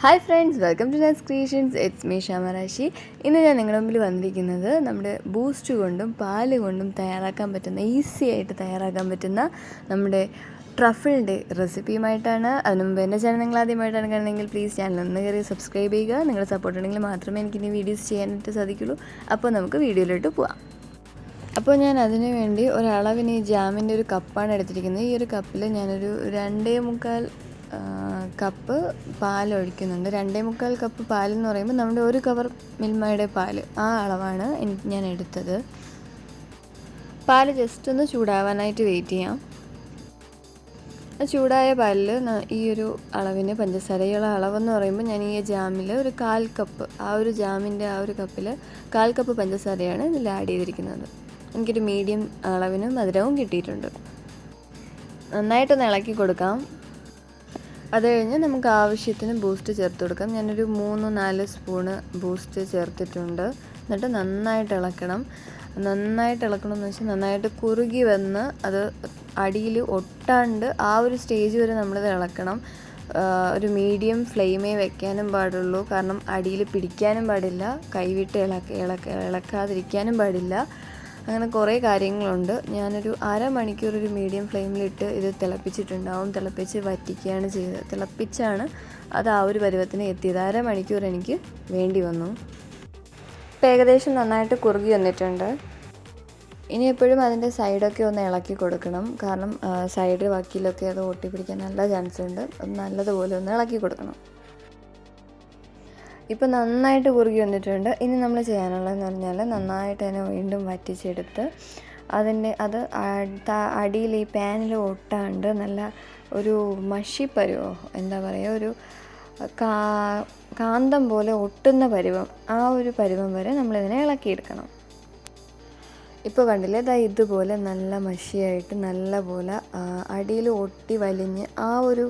Hi friends, welcome to nice creations. It's me ഷമറാശി. ഇന്ന് ഞാൻ നിങ്ങളുടെ മുമ്പിൽ വന്നിരിക്കുന്നത് നമ്മുടെ ബൂസ്റ്റ് കൊണ്ടും പാല് കൊണ്ടും തയ്യാറാക്കാൻ പറ്റുന്ന, ഈസി ആയിട്ട് തയ്യാറാക്കാൻ പറ്റുന്ന നമ്മുടെ ട്രഫിളിൻ്റെ റെസിപ്പിയുമായിട്ടാണ്. അതിന് മുമ്പ് എൻ്റെ ചാനൽ നിങ്ങൾ ആദ്യമായിട്ടാണ് കാണുന്നതെങ്കിൽ പ്ലീസ് ചാനൽ ഒന്ന് കയറി സബ്സ്ക്രൈബ് ചെയ്യുക. നിങ്ങളുടെ സപ്പോർട്ട് ഉണ്ടെങ്കിൽ മാത്രമേ എനിക്കിനി വീഡിയോസ് ചെയ്യാനായിട്ട് സാധിക്കുള്ളൂ. അപ്പോൾ നമുക്ക് വീഡിയോയിലോട്ട് പോവാം. അപ്പോൾ ഞാൻ അതിന് വേണ്ടി ഒരളവിന് ഈ ജാമിൻ്റെ ഒരു കപ്പാണ് എടുത്തിരിക്കുന്നത്. ഈ ഒരു കപ്പിൽ ഞാനൊരു 2.25 കപ്പ് പാൽ ഒഴിക്കുന്നുണ്ട്. 2.25 കപ്പ് പാലെന്ന് പറയുമ്പോൾ നമ്മുടെ ഒരു കവർ മിൽമയുടെ പാൽ, ആ അളവാണ് ഞാൻ എടുത്തത്. പാൽ ജസ്റ്റ് ഒന്ന് ചൂടാവാനായിട്ട് വെയിറ്റ് ചെയ്യാം. ചൂടായ പാലിൽ ഈ ഒരു അളവിന് പഞ്ചസാരയുള്ള അളവെന്ന് പറയുമ്പോൾ ഞാൻ ഈ ജാമിൽ ഒരു 1/4 കപ്പ്, ആ ഒരു ജാമിൻ്റെ ആ ഒരു കപ്പിൽ 1/4 കപ്പ് പഞ്ചസാരയാണ് ഇതിൽ ആഡ് ചെയ്തിരിക്കുന്നത്. എനിക്കൊരു മീഡിയം അളവിന് മധുരവും കിട്ടിയിട്ടുണ്ട്. നന്നായിട്ടൊന്ന് ഇളക്കി കൊടുക്കാം. അത് കഴിഞ്ഞ് നമുക്ക് ആവശ്യത്തിന് ബൂസ്റ്റ് ചേർത്ത് കൊടുക്കാം. ഞാനൊരു 3-4 സ്പൂണ് ബൂസ്റ്റ് ചേർത്തിട്ടുണ്ട്. എന്നിട്ട് നന്നായിട്ട് ഇളക്കണം. നന്നായിട്ട് ഇളക്കണമെന്ന് വെച്ചാൽ നന്നായിട്ട് കുറുകി വന്ന് അത് അടിയിൽ ഒട്ടാണ്ട് ആ ഒരു സ്റ്റേജ് വരെ നമ്മളിത് ഇളക്കണം. ഒരു മീഡിയം ഫ്ലെയിമേ വെക്കാനും പാടുള്ളൂ. കാരണം അടിയിൽ പിടിക്കാനും പാടില്ല, കൈവിട്ട് ഇളക്കാതിരിക്കാനും പാടില്ല. അങ്ങനെ കുറേ കാര്യങ്ങളുണ്ട്. ഞാനൊരു അരമണിക്കൂർ ഒരു മീഡിയം ഫ്ലെയിമിലിട്ട് ഇത് തിളപ്പിച്ചിട്ടുണ്ടാവും. തിളപ്പിച്ച് വറ്റിക്കുകയാണ് ചെയ്തത്. തിളപ്പിച്ചാണ് അത് ആ ഒരു പരുവത്തിന് എത്തിയത്. അരമണിക്കൂർ എനിക്ക് വേണ്ടി വന്നു. ഇപ്പം ഏകദേശം നന്നായിട്ട് കുറുകി വന്നിട്ടുണ്ട്. ഇനി എപ്പോഴും അതിൻ്റെ സൈഡൊക്കെ ഒന്ന് ഇളക്കി കൊടുക്കണം. കാരണം സൈഡ് വക്കിലൊക്കെ അത് ഒട്ടിപ്പിടിക്കാൻ നല്ല ചാൻസ് ഉണ്ട്. നല്ലതുപോലെ ഒന്ന് ഇളക്കി കൊടുക്കണം. ഇപ്പോൾ നന്നായിട്ട് കുറുകി വന്നിട്ടുണ്ട്. ഇനി നമ്മൾ ചെയ്യാനുള്ളതെന്ന് പറഞ്ഞാൽ നന്നായിട്ട് തന്നെ വീണ്ടും വറ്റിച്ചെടുത്ത് അത് അടിയിൽ ഈ പാനിൽ ഒട്ടാണ്ട് നല്ല ഒരു മഷിപ്പരുവോ, എന്താ പറയുക, ഒരു കാന്തം പോലെ ഒട്ടുന്ന പരുവം, ആ ഒരു പരുവം വരെ നമ്മളിതിനെ ഇളക്കിയെടുക്കണം. ഇപ്പോൾ കണ്ടില്ലേ, ഇതുപോലെ നല്ല മഷിയായിട്ട് നല്ല പോലെ അടിയിൽ ഒട്ടി വലിഞ്ഞ് ആ ഒരു,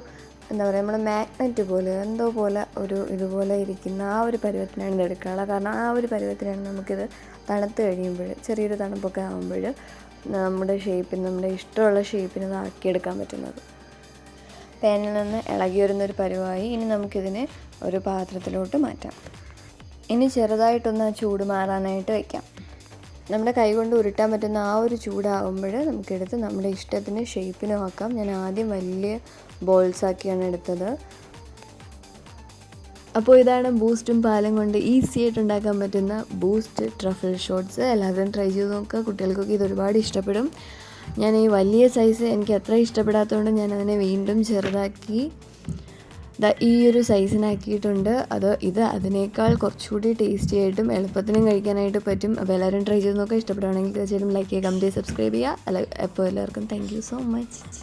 എന്താ പറയുക, നമ്മൾ മാഗ്നറ്റ് പോലെ എന്തോ പോലെ ഒരു ഇതുപോലെ ഇരിക്കുന്ന ആ ഒരു പരുവത്തിനാണ് ഇത് എടുക്കാനുള്ളത്. കാരണം ആ ഒരു പരുവത്തിനാണ് നമുക്കിത് തണുത്ത് കഴിയുമ്പോൾ, ചെറിയൊരു തണുപ്പൊക്കെ ആകുമ്പോൾ നമ്മുടെ ഇഷ്ടമുള്ള ഷേപ്പിന് ഇത് ആക്കിയെടുക്കാൻ പറ്റുന്നത്. പാനിൽ നിന്ന് ഇളകി വരുന്നൊരു പരുവായി. ഇനി നമുക്കിതിനെ ഒരു പാത്രത്തിലോട്ട് മാറ്റാം. ഇനി ചെറുതായിട്ടൊന്ന് ചൂട് മാറാനായിട്ട് വയ്ക്കാം. നമ്മുടെ കൈ കൊണ്ട് ഉരുട്ടാൻ പറ്റുന്ന ആ ഒരു ചൂടാകുമ്പോൾ നമുക്കെടുത്ത് നമ്മുടെ ഇഷ്ടത്തിന് ഷേപ്പിനും ആക്കാം. ഞാൻ ആദ്യം വലിയ ബോൾസാക്കിയാണ് എടുത്തത്. അപ്പോൾ ഇതാണ് ബൂസ്റ്റും പാലും കൊണ്ട് ഈസി ആയിട്ട് ഉണ്ടാക്കാൻ പറ്റുന്ന ബൂസ്റ്റ് ട്രഫിൾ ഷോട്ട്സ്. എല്ലാവരും ട്രൈ ചെയ്ത് നോക്കുക. കുട്ടികൾക്കൊക്കെ ഇത് ഒരുപാട് ഇഷ്ടപ്പെടും. ഞാൻ ഈ വലിയ സൈസ് എനിക്ക് അത്ര ഇഷ്ടപ്പെടാത്തതുകൊണ്ട് ഞാൻ അതിനെ വീണ്ടും ചെറുതാക്കി ഈ ഒരു സൈസിനാക്കിയിട്ടുണ്ട്. ഇത് അതിനേക്കാൾ കുറച്ചുകൂടി ടേസ്റ്റി ആയിട്ടും എളുപ്പത്തിനും കഴിക്കാനായിട്ട് പറ്റും. അപ്പോൾ എല്ലാവരും ട്രൈ ചെയ്ത് നോക്കുക. ഇഷ്ടപ്പെടുകയാണെങ്കിൽ തീർച്ചയായിട്ടും ലൈക്ക് ചെയ്യുക, കമൻറ്റ് ചെയ്യുക, സബ്സ്ക്രൈബ് ചെയ്യുക. അപ്പോൾ എല്ലാവർക്കും താങ്ക് യു സോ മച്ച്.